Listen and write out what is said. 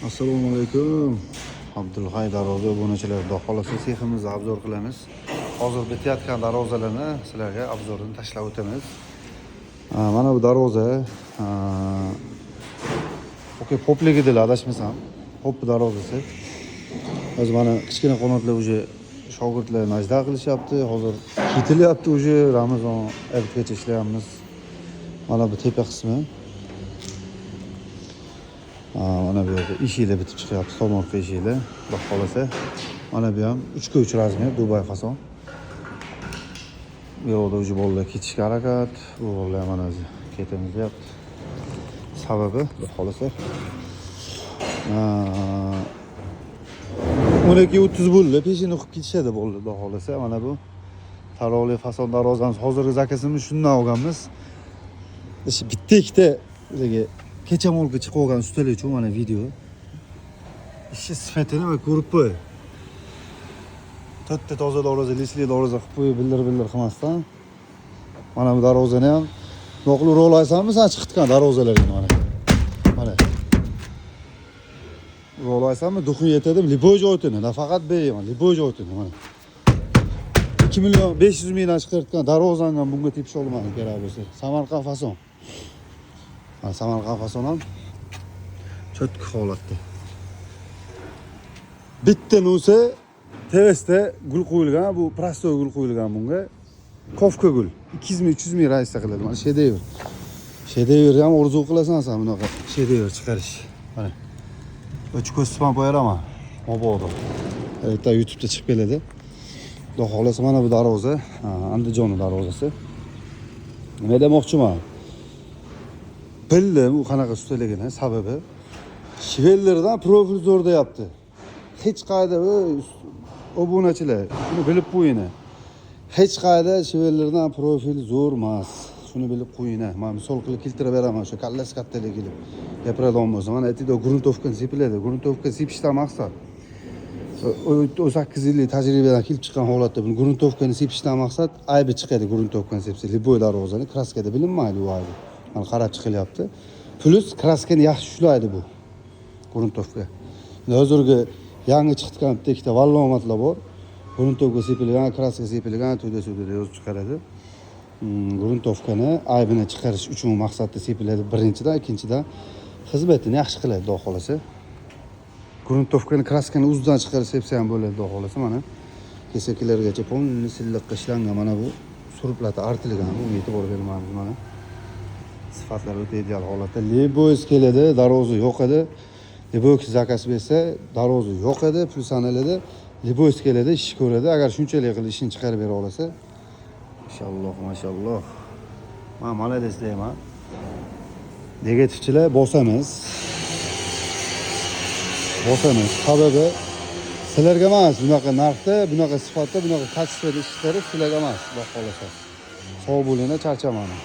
Assalomu alaykum. Abdulhay darvoza obunachilar, xudo xolasa seximizni obzor qilamiz. Hozir bitayotgan darvozalarni sizlarga obzorini tashlab o'tamiz. Mana bu darvoza popligida adashmasam, pop darvozasi. Hozir mana kichkina qanotlar uje shogirdlar najda qilishyapti. Hozir ketilyapti uje Ramazon ertagacha ishlayapmiz. Mana bu tepa qismi. Mana bu yerda eshiklar bitib chiqyapti, tomorqa eshiklar. Xudo xolasa. Mana bu ham 3x3 razmer Dubay fason. Bu yerda uje bolalar ketishga harakat, bu bolalar mana o'zi ketamiz deyapti. Sababi xudo xolasa 12-30 bo'ldi, peshini o'qib ketishadi bolalar xudo xolasa. Mana bu tarovli fason darvozamiz. Hozirgi zakasini shundan olganmiz. Ishi bitta ikkita kecha molga chiqib olgan ustalar uchun mana video. Ishi sifatini va ko'rib qo'y. To'rtta toza darvoza, lisli darvoza qilib qo'yib bildir qilmasdan. Mana bu darvozani ham noqulur ro'laysanmi, sen chiqitgan darvozalarga mana. Mana. Ro'laysanmi, duxun yetadi, liboy joytini, nafaqat beyman, liboy joytini mana. 2 million 500 mingdan chiqartgan darvozani ham bunga tepish olmadi kerak bo'lsa. Samarqand fason. Samarqand fason ham cho'tki holatda. Bitta nusa tevesda gul qo'yilgan, bu prostoy gul qo'yilgan bunga. Kofka gul 200 ming raisda qiladi. Mana shedevr. Shedevr ham orzu qilasan sen bunaqa shedevr chiqarish. Mana. O'ch ko'rsatib qo'yaraman. Mabodo. Erta YouTube'da chiqib keladi. Xudo xolasa mana bu darvoza, Andijon darvozasi. Nima demoqchiman? Bildim u qanaqa ustaligini sababi shivellardan profil zo'r deyapti. Hech qayda obunachilar shuni bilib qo'ying. Hech qayda shivellardan profil zo'r emas. Shuni bilib qo'ying. Men misol qilib keltirib beraman, shu kallas kattalik qilib gapiradigan bo'lsa, mana aytdi, gruntovkani sepiladi. Gruntovka sepishdan maqsad o 8 yillik tajribadan kelib chiqqan holatda bu gruntovkani sepishdan maqsad aybi chiqadi. Gruntovkani sepsa liboy darvozani kraskada bilinmaydi u aybi. Mana qarab chiqilyapti. Plus kraskani yaxshi ushlaydi bu gruntovka. Hozirgi yangi chiqgan bitta ikkita vallomatlar bor. Gruntovka sepilgan, kraska sepilgan, to'da yozib chiqaradi. Gruntovkani aybini chiqarish uchun maqsadda sepiladi birinchidan, ikkinchidan xizmatini yaxshi qiladi, xudo xolasa. Gruntovkani kraskani o'zidan chiqarib sepsa ham bo'ladi, xudo xolasa. Mana kesakilargacha polni silliqqa ishlangan, mana bu surplati artilgan, bu e'tibor bermaymiz mana. Sifatlar o'ta ideal holatda. Liboy keladi, darvoza yo'q edi. Liboy zakaz bersa, darvoza yo'q edi, pul sanaladi. Liboy keladi, ish ko'radi. Agar shunchalik qilib ishini chiqarib bera olsa, inshaalloh, mashalloh. Men malades deyman. Negativchilar bosamiz. Sababi sizlarga emas, bunaqa narxda, bunaqa sifatda, bunaqa kачество ishlari sizlarga emas, xudo xolasa. Sog' bo'linglar, charchamayman.